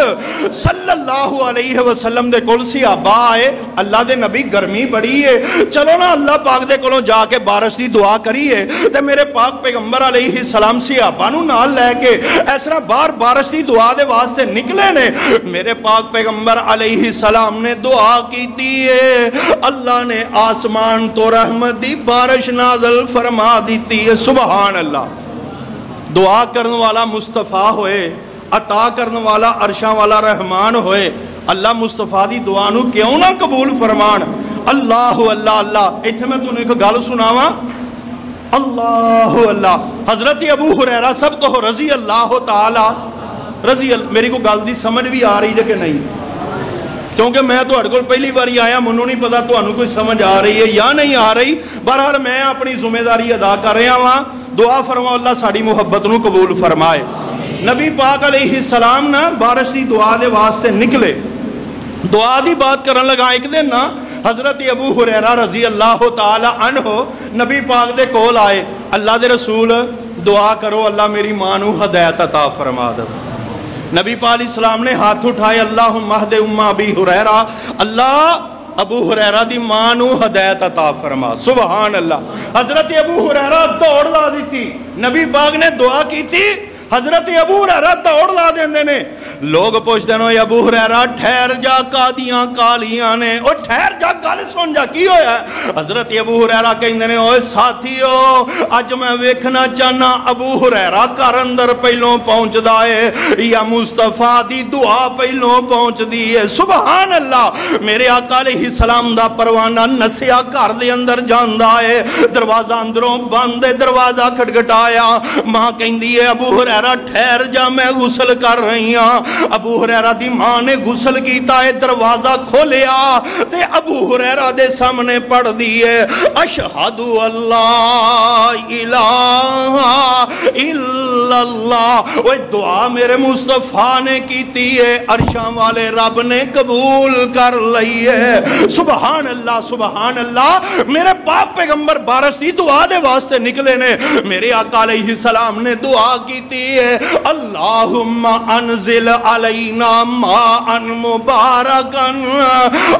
صلی اللہ علیہ وسلم دے کول صحابہ آئے، اللہ دے نبی گرمی بڑی ہے، چلو نا اللہ پاک دے کولوں جا کے بارش دی دعا کریے۔ تے میرے پاک پیغمبر علیہ السلام صحابہ نو نال لے کے اس طرح بارش دی دعا دے واسطے نکلے نے۔ میرے پاک پیغمبر علیہ السلام نے دعا کیتی ہے، اللہ نے آسمان تو رحمت دی بارش نازل فرما دیتی ہے۔ سبحان اللہ۔ دعا کرنے والا مصطفیٰ ہوئے، عطا کرنے والا عرشاں والا رحمان ہوئے، اللہ مصطفیٰ دی دعا نو کیوں نہ قبول فرمان۔ اللہ اللہ اللہ۔ ایتھے میں تُنہیں ایک گل سناواں، اللہ اللہ۔ حضرت ابو ہریرہ سب تو رضی اللہ تعالی میری کو گل دی سمجھ بھی آ رہی ہے کہ نہیں؟ کیونکہ میں تو اڑکل پہلی باری آیا، منوں نہیں پتا تو انہوں کوئی سمجھ آ رہی ہے یا نہیں آ رہی۔ بہرحال میں اپنی ذمہ داری ادا کر رہا ہاں، دعا فرما اللہ ساڑی محبت نو قبول فرمائے۔ نبی پاک علیہ السلام نا بارش دی دعا دے واسطے نکلے، دعا دی بات کرن لگا۔ ایک دن نا حضرت ابو ہریرہ رضی اللہ تعالی عنہ نبی پاک دے کول آئے، اللہ دے رسول دعا کرو اللہ میری ماں نو ہدایت عطا فرما دے۔ نبی پاک علیہ السلام نے ہاتھ اٹھائے، اللہم اہد ام ابی ہریرہ، اللہ ابو ہریرہ دی ماں نو ہدایت عطا فرما۔ سبحان اللہ۔ حضرت ابو ہریرہ دوڑ لا دیتی، نبی پاک نے دعا کی تھی، حضرت ابو ہریرہ دوڑ لا دیندے نے۔ لوگ پوچھتے ہیں ابو ہریرہ ٹھہر جا قادیاں کالیاں نے، او ٹھہر جا گل سن جا کی ہویا ہے؟ حضرت ابو ہریرہ کہندے نے اوے ساتھیو اج میں ویکھنا چاہنا ابو ہریرہ گھر اندر پہلوں پہنچدا ہے یا مصطفیٰ دی دعا پہلوں پہنچ دی ہے۔ سبحان اللہ۔ میرے آقا علیہ السلام دا پروانہ نسیا گھر دے اندر جاندا ہے، دروازہ اندروں بند ہے، دروازہ کھٹکھٹایا، ماں کہندی ہے ابو ہریرہ ٹھہر جا میں غسل کر رہی ہاں۔ ابو ہریرہ دی ماں نے غسل کیتا ہے، دروازہ کھولیا تے ابو ہریرہ دے سامنے پڑھ دیئے اشہد اللہ الہ الا اللہ۔ وہ دعا میرے مصطفیٰ نے کیتی ہے، عرشاں والے رب نے قبول کر لئی ہے۔ سبحان اللہ سبحان اللہ۔ میرے پاک پیغمبر بارش دی دعا دے واسطے نکلے نے، میرے آقا علیہ السلام نے دعا کیتی ہے اللہم انزل علینا ماءً مبارکاً،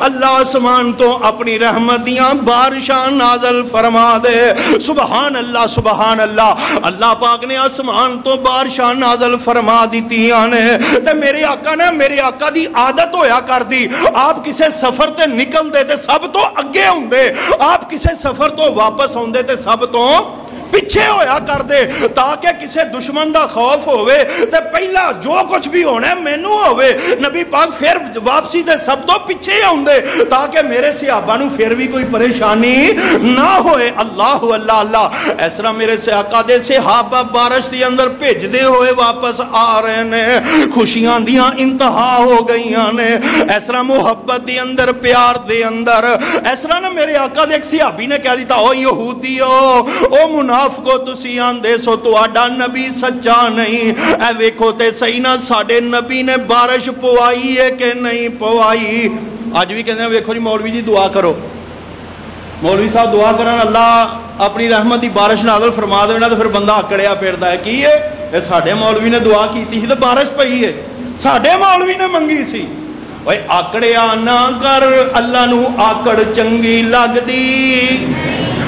اللہ آسمان تو اپنی رحمتیاں بارشاں نازل فرما دے۔ سبحان اللہ سبحان اللہ۔ اللہ پاک نے آسمان تو بارشاں نازل فرما دیتیاں نے۔ تے میرے آقا نے، میرے آقا دی عادت ہویا کر دی، آپ کسے سفر تے نکل دے تے سب تو اگے ہوں دے، آپ کسے سفر تو واپس ہوں دے تے سب تو پیچھے ہویا کر دے، تاکہ کسے دشمن دا خوف ہوئے تے پہلا جو کچھ بھی ہونا ہے مینوں ہوئے۔ نبی پاک پھر واپسی دے سب تو پیچھے ہوں دے تاکہ میرے صحابہ نو پھر بھی کوئی پریشانی نہ ہوئے۔ اللہ اللہ اللہ۔ اس طرح میرے آقا دے صحابہ بارش دی اندر بھیج دے ہوئے واپس آ رہے نے، خوشیاں دیاں انتہا ہو گئیاں نے، اس طرح محبت دی اندر پیار دے اندر۔ اس طرح نا میرے آقا دے ایک صحابی نے کہہ دیتا او یہودیو او منافق کو تسی آندے سو تو آڈا نبی سچا نہیں، اے ویکھو تے صحیح نا ساڑے نبی نے بارش پوائی ہے کہ نہیں پوائی؟ آج بھی کہتے ہیں ویکھو جی مولوی جی دعا کرو، مولوی صاحب دعا کرن اللہ اپنی رحمت کی بارش نازل فرما دے نا تو پھر بندہ اکڑیا پھردا ہے کی ہے یہ ساڈے مولوی نے دعا کیتی سی تے بارش پئی ہے ساڈے مولوی نے منگی سی اوے آکڑیا نہ کر اللہ نو آکڑ چنگی لگدی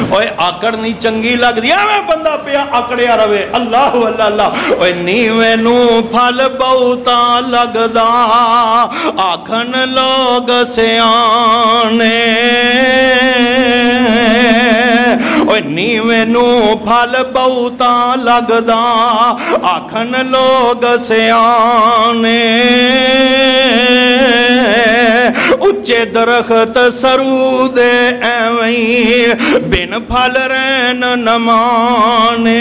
اوے آکڑ نہیں چنگی لگدی ایویں بندہ پیا آکڑیا رہے اللہ اللہ اللہ اوے نیویں نو پھل بہتا لگدا آکھن لوگ سیانے اوے نیویں نو پھل بہتا لگدا آکھن لوگ سیانے اچے درخت سرو دے ایویں بن پھل رین نمانے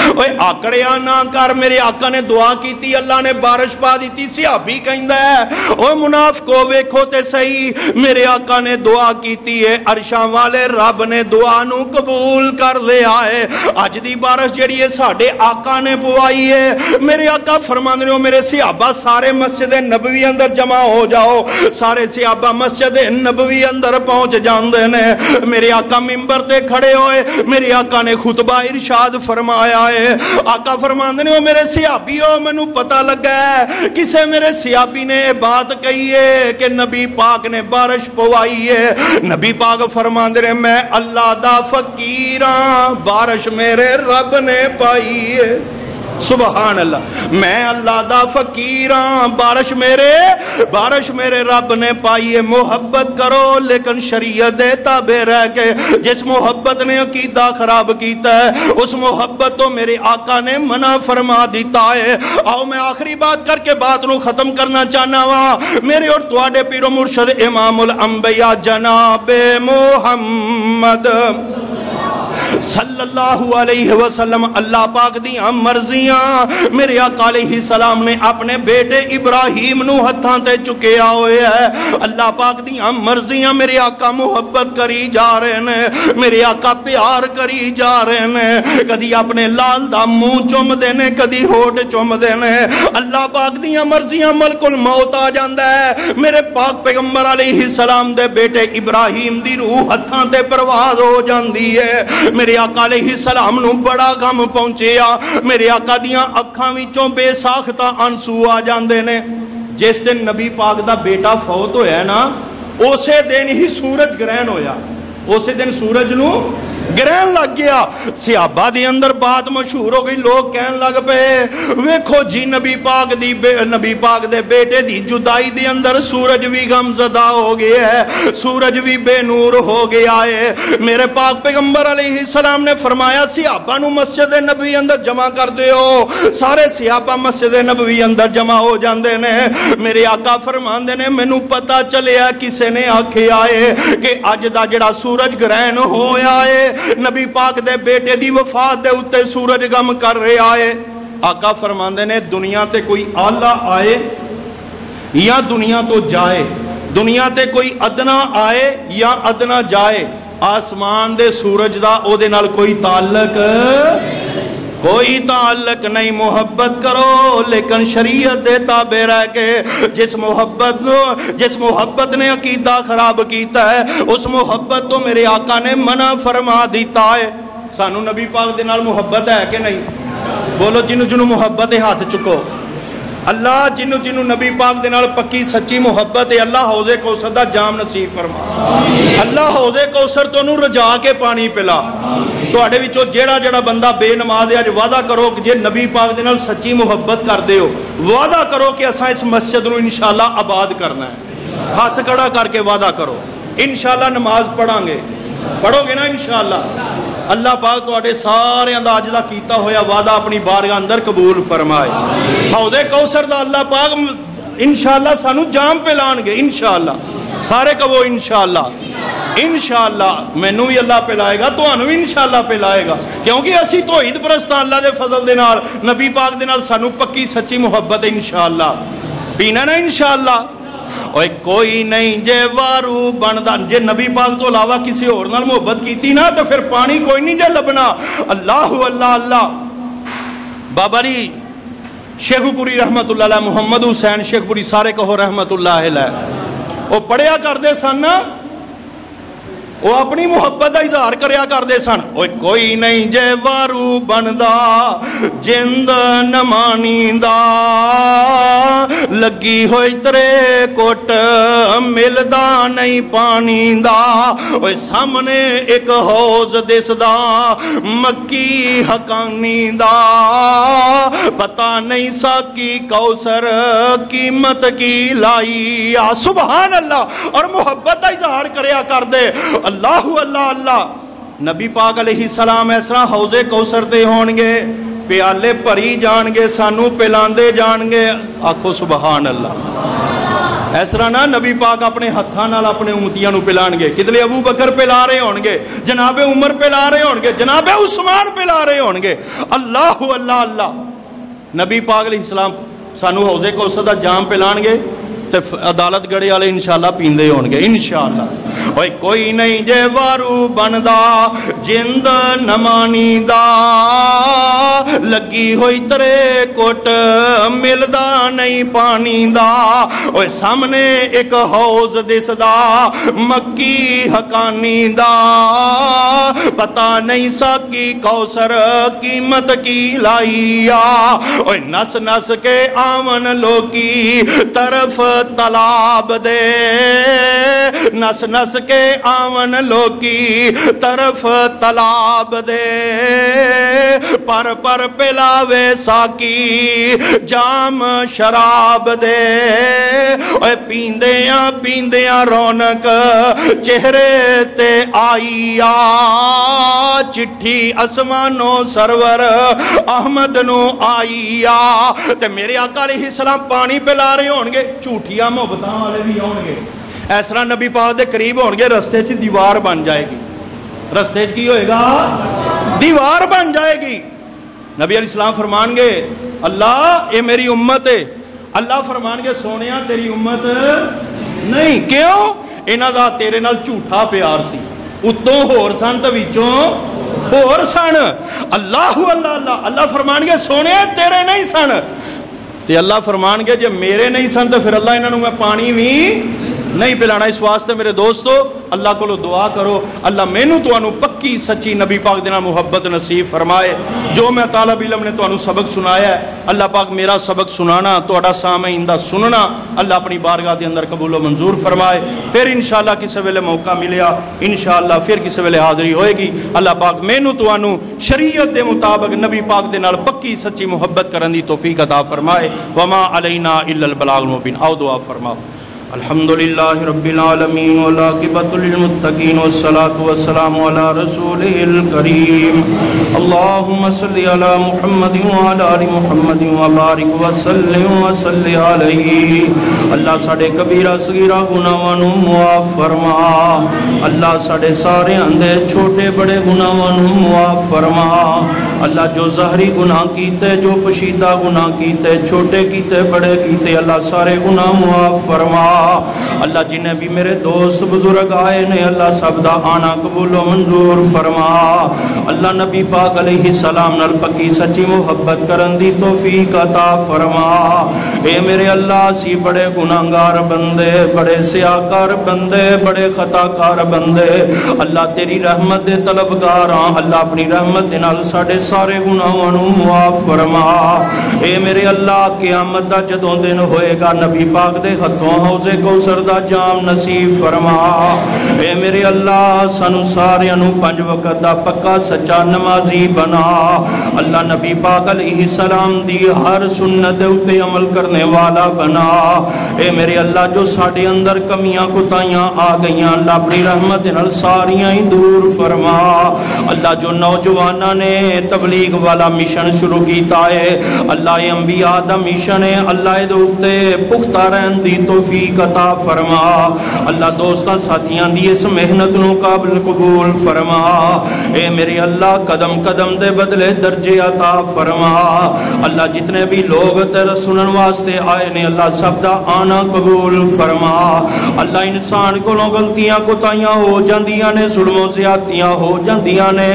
اوے آکڑیا نہ کر میرے آقا نے دعا کیتی اللہ نے بارش پا دیتی صحابی کہندا ہے اوے منافقو ویکھو تے صحیح میرے آقا نے دعا کیتی ہے عرشاں والے رب نے دعا نو قبول کر لیا ہے اج دی بارش جڑی ہے ساڈے آقا نے پوائی ہے میرے آقا فرماندے نے میرے صحابہ سارے مسجد نبوی اندر جمع ہو جاؤ سارے صحابہ مسجد نبوی اندر پہنچ جاندے نے میرے آقا منبر تے کھڑے ہوئے میرے آقا نے خطبہ ارشاد فرمایا ہے آقا فرماندے نے میرے صحابیوں مینوں پتہ لگا ہے کسے میرے صحابی نے بات کہی ہے کہ نبی پاک نے بارش پوائی ہے نبی پاک فرماندے نے میں اللہ دا فقیراں بارش میرے رب نے پائی ہے سبحان اللہ میں اللہ دا فقیراں بارش میرے رب نے پائی ہے محبت کرو لیکن شریعت دے تابع رہ کے جس محبت نے عقیدہ خراب کیتا ہے اس محبت تو میرے آقا نے منع فرما دیتا ہے آؤ میں آخری بات کر کے بات نو ختم کرنا چاہنا وا میرے اور تواڈے پیر و مرشد امام الانبیاء جناب محمد صلی اللہ علیہ وسلم اللہ پاک دیاں مرضیاں میرے آقا علیہ السلام نے اپنے بیٹے ابراہیم نو ہتھاں تے چکیا ہوئے ہے اللہ پاک دیاں مرضیاں میرے آقا محبت کری جا رہے ہیں میرے آقا پیار کری جا رہے ہیں کدی اپنے لال دا منہ چوم دینے کدی ہوٹ چوم دینے اللہ پاک دیاں مرضیاں ملک الموت آ جاندا ہے میرے پاک پیغمبر علیہ السلام دے بیٹے ابراہیم دی روح ہتھاں تے پرواز ہو جاندی ہے میرے آقا علیہ السلام نو بڑا غم پہنچیا میرے آقا دیاں اکھاں وچوں بے ساختہ آنسو آ جاندے نے جس دن نبی پاک دا بیٹا فوت ہویا ہے نا اسے دن ہی سورج گرہن ہویا اسے دن سورج نو گرہن لگ گیا صحابہ دی اندر بات مشہور ہو گئی لوگ کہن لگ پے ویکھو جی نبی پاک دے بیٹے دی جدائی دی اندر سورج بھی غم زدہ ہو گیا ہے سورج بھی بے نور ہو گیا ہے میرے پاک پیغمبر علیہ السلام نے فرمایا صحابہ نو مسجد نبوی اندر جمع کر دیو سارے صحابہ مسجد نبوی اندر جمع ہو جاندے نے میرے آقا فرماندے نے مینوں پتہ چلیا کسے نے آکھیا ہے کہ اج دا جڑا سورج گرہن ہویا ہے نبی پاک دے بیٹے دی وفات دے اتے سورج غم کر رہے آئے آقا فرماندے نے دنیا تے کوئی آلہ آئے یا دنیا تو جائے دنیا تے کوئی ادنا آئے یا ادنا جائے آسمان دے سورج دا او دے نال کوئی تعلق نہیں محبت کرو لیکن شریعت دے تابع رہ کے جس محبت نے عقیدہ خراب کیتا ہے اس محبت تو میرے آقا نے منع فرما دیتا ہے سانو نبی پاک دے نال محبت ہے کہ نہیں بولو جنو جنو محبت ہے ہاتھ چکو اللہ جنو جنو نبی پاک دے نال پکی سچی محبت ہے اللہ حوض کوثر دا جام نصیب فرما اللہ حوض کوثر تو نو رجا کے پانی پلا تواڈے وچوں جیڑا بندہ بے نماز ہے اج وعدہ کرو کہ جے نبی پاک دے نال سچی محبت کر دیو وعدہ کرو کہ اساں اس مسجد نو انشاءاللہ آباد کرنا ہے ہاتھ کھڑا کر کے وعدہ کرو انشاءاللہ نماز پڑھاں گے پڑھو گے نا انشاءاللہ اللہ پاک تواڈے سارے انداز دا کیتا ہویا وعدہ اپنی بارگاہ اندر قبول فرمائے حوض کوثر دا اللہ پاک انشاءاللہ سانو جام پلان گے انشاءاللہ سارے کہو انشاءاللہ انشاءاللہ مینوں بھی اللہ پلائے گا تانوں بھی انشاءاللہ پلائے گا کیونکہ اسی توحید پرستاں اللہ دے فضل دے نال نبی پاک دے نال سانو پکی سچی محبت ہے انشاءاللہ پینا نا انشاءاللہ اوے کوئی نہیں جے وارو بندا جے نبی پاک تو علاوہ کسی اور نال محبت کیتی نا تو پھر پانی کوئی نہیں جے لبنا اللہ اللہ اللہ بابا جی شیخ پوری رحمت اللہ علیہ محمد حسین شیخ پوری سارے کہو رحمت اللہ علیہ وہ پڑھیا کر دے سن وہ اپنی محبت کا اظہار کریا کرتے سن. اوے کوئی نہیں جے وارو بندا جند نمانی دا لگی ہوئی ترے کوٹ ملدا نہیں پانی دا. اوے سامنے ایک حوض دسدا مکی حقانی دا پتہ نہیں ساکی کوثر قیمت کی لائی. سبحان اللہ. اور محبت کا اظہار کریا کر دے اللہ اللہ اللہ. نبی پاک علیہ السلام اس طرح حوض کوثر تے ہون گے پیالے بھری جان گے سانو پلاندے جان گے. آکھو سبحان اللہ. اس طرح نہ نبی پاک اپنے ہتھاں نال اپنے امتیاں نو پلان گے. کدلے ابو بکر پلا رہے ہون گے, جناب عمر پلا رہے ہون گے, جناب عثمان پلا رہے ہون گے. اللہ اللہ اللہ. نبی پاک علیہ السلام سانو حوض کوثر دا جام پلان گے تے عدالت گڑے والے انشاءاللہ پیندے ہون گے انشاءاللہ. اوے کوئی نہیں جے وارو بندا جند نمانی دا لگی ہوئی ترے کوٹ ملدا نہیں پانی دا. اوے سامنے ایک حوض دسدا مکی حقانی دا پتہ نہیں ساکی کوثر قیمت کی لائی. اوے نس نس کے آمن لوکی طرف تلاب دے نس نس کے آمن لوکی طرف تلاب دے پر پلاوے ساکی جام شراب دے. اوے پیندیاں رونق چہرے تے آئی چٹھی اسمانوں سرور احمد نو آئی تے میرے آقا علیہ السلام پانی پلا رہے ہون گے جھوٹیاں محبتاں والے بھی ہون گے. اس طرح نبی پاک دے قریب ہون گے رستے چ دیوار بن جائے گی. رستے چ کی ہوئے گا دیوار بن جائے گی. نبی علیہ السلام فرمان گے اللہ یہ میری امت ہے. اللہ فرمان گے سونیا تیری امت نہیں. کیوں؟ انہاں دا تیرے نال جھوٹا پیار سی اتوں ہور سن تے وچوں ہور سن. اللہ اللہ اللہ. اللہ فرمان گے سونیا تیرے نہیں سن تے اللہ فرمان گے جے میرے نہیں سن تے پھر اللہ انہاں نوں میں پانی بھی نہیں پلانا. اس واسطے میرے دوستو اللہ کو دعا کرو اللہ مینوں تانوں پکی سچی نبی پاک دے نال محبت نصیب فرمائے. جو میں طالب علم نے تانوں سبق سنایا ہے اللہ پاک میرا سبق سنانا تہاڈا سامعین دا سننا اللہ اپنی بارگاہ دے اندر قبول و منظور فرمائے. پھر انشاءاللہ کسی ویلے موقع ملیا انشاءاللہ پھر کسی ویلے حاضری ہوئے گی. اللہ پاک مینوں تانوں شریعت دے مطابق نبی پاک دے نال پکی سچی محبت کرن دی توفیق عطا فرمائے. وما علینا الا البلاغ المبین. آؤ دعا فرماؤ. الحمدللہ رب العالمین والعاقبۃ للمتقین والصلاة والسلام علی رسولہ الکریم. اللہم صلی علی محمد وعلی آل محمد وبارک وسلم وصلی علیہ. اللہ ساڑے کبیرہ صغیرہ گناہاں نوں معاف فرما. اللہ ساڑے سارے اندے چھوٹے بڑے گناہاں نوں معاف فرما. اللہ جو ظاہری گناہ کیتے جو پوشیدہ گناہ کیتے چھوٹے کیتے بڑے کیتے اللہ سارے گناہ معاف فرما. اللہ جنہیں بھی میرے دوست بزرگ آئے نے اللہ سب دا آنا قبول و منظور فرما. اللہ نبی پاک علیہ السلام نال پکی سچی محبت کرن دی توفیق عطا فرما. اے میرے اللہ سی بڑے گناہگار بندے بڑے سیاکار بندے بڑے خطاکار بندے اللہ تیری رحمت دے طلبگار ہاں. اللہ اپنی رحمت دے نال ساڑے سارے گناہاں نوں معاف فرما. اے میرے اللہ قیامت دا جدوں دن ہوئے گا نبی پاک دے ہتھوں حوض کوثر دا جام نصیب فرما. اے میرے اللہ سانو ساریاں نوں 5 وقت دا پکا سچا نمازی بنا. اللہ نبی پاک علیہ السلام دی ہر سنت دے اوتے عمل کرنے والا بنا. اے میرے اللہ جو ساڈے اندر کمیاں کوتاہیاں آ گئیاں اللہ اپنی رحمت نال ساریاں ہی دور فرما. اللہ جو نوجواناں نے تبلیغ والا مشن شروع کیتا ہے اللہ یہ انبیاء دا مشن ہے اللہ دے اوتے پختہ رہن دی توفیق عطا فرما. اللہ دوستاں ساتھیاں دی اس محنت نو قابل قبول فرما. اے میرے اللہ قدم قدم دے بدلے درجے عطا فرما. اللہ جتنے بھی لوگ تیرا سنن واسطے آئے نے اللہ سب دا آنا قبول فرما. اللہ انسان کو غلطیاں کوتاہیاں ہو جاندیاں نے ظلم و زیادتیاں ہو جاندیاں نے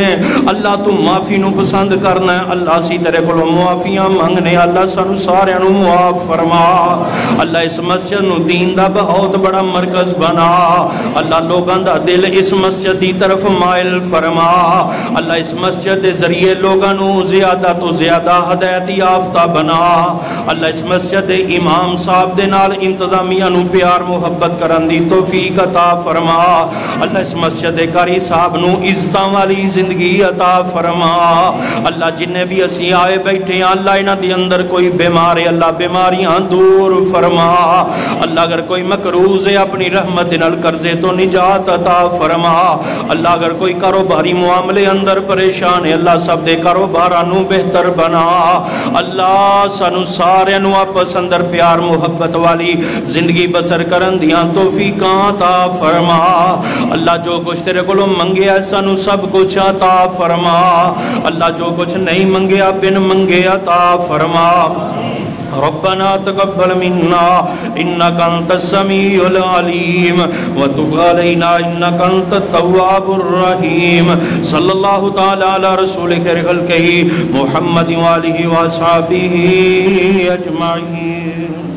اللہ تو معافی نو پسند کرنا ہے اللہ اسی تیرے کو معافیاں منگنے اللہ سانو سارے نو معاف فرما اللہ اس مسجد نو دین دا بہت بڑا مرکز بنا اللہ لوگاں دا دل اس مسجد دی طرف مائل فرما اللہ اس مسجد دے ذریعے لوگاں نو زیادہ تو زیادہ ہدایت یافتہ بنا اللہ اس مسجد دے امام صاحب دے نال انتظامیہ نو پیار محبت کرن دی توفیق عطا فرما اللہ اس مسجد دے قاری صاحب نو عزتاں والی زندگی عطا فرما اللہ جنہیں بھی اسی آئے بیٹھے ہیں اللہ انہاں دے اندر کوئی بیمار ہے اللہ بیماریاں دور فرما اللہ اگر کوئی مقروض ہے اپنی رحمت نال قرضے تو نجات عطا فرما اللہ اگر کوئی کاروباری معاملے اندر پریشان ہے اللہ سب دے کاروبارانوں بہتر بنا اللہ سانو سارے نو آپس اندر پیار محبت والی زندگی بسر کرن دیاں توفیقاں عطا فرما اللہ جو کچھ تیرے کو منگے سانو سب کچھ عطا فرما اللہ جو کچھ نہیں منگیا بن منگے عطا فرما ربنا تقبل منا انك انت السميع العليم وتب علينا انك انت التواب الرحيم صلى الله تعالى على رسولك خلقه محمد وآله وصحبه اجمعين.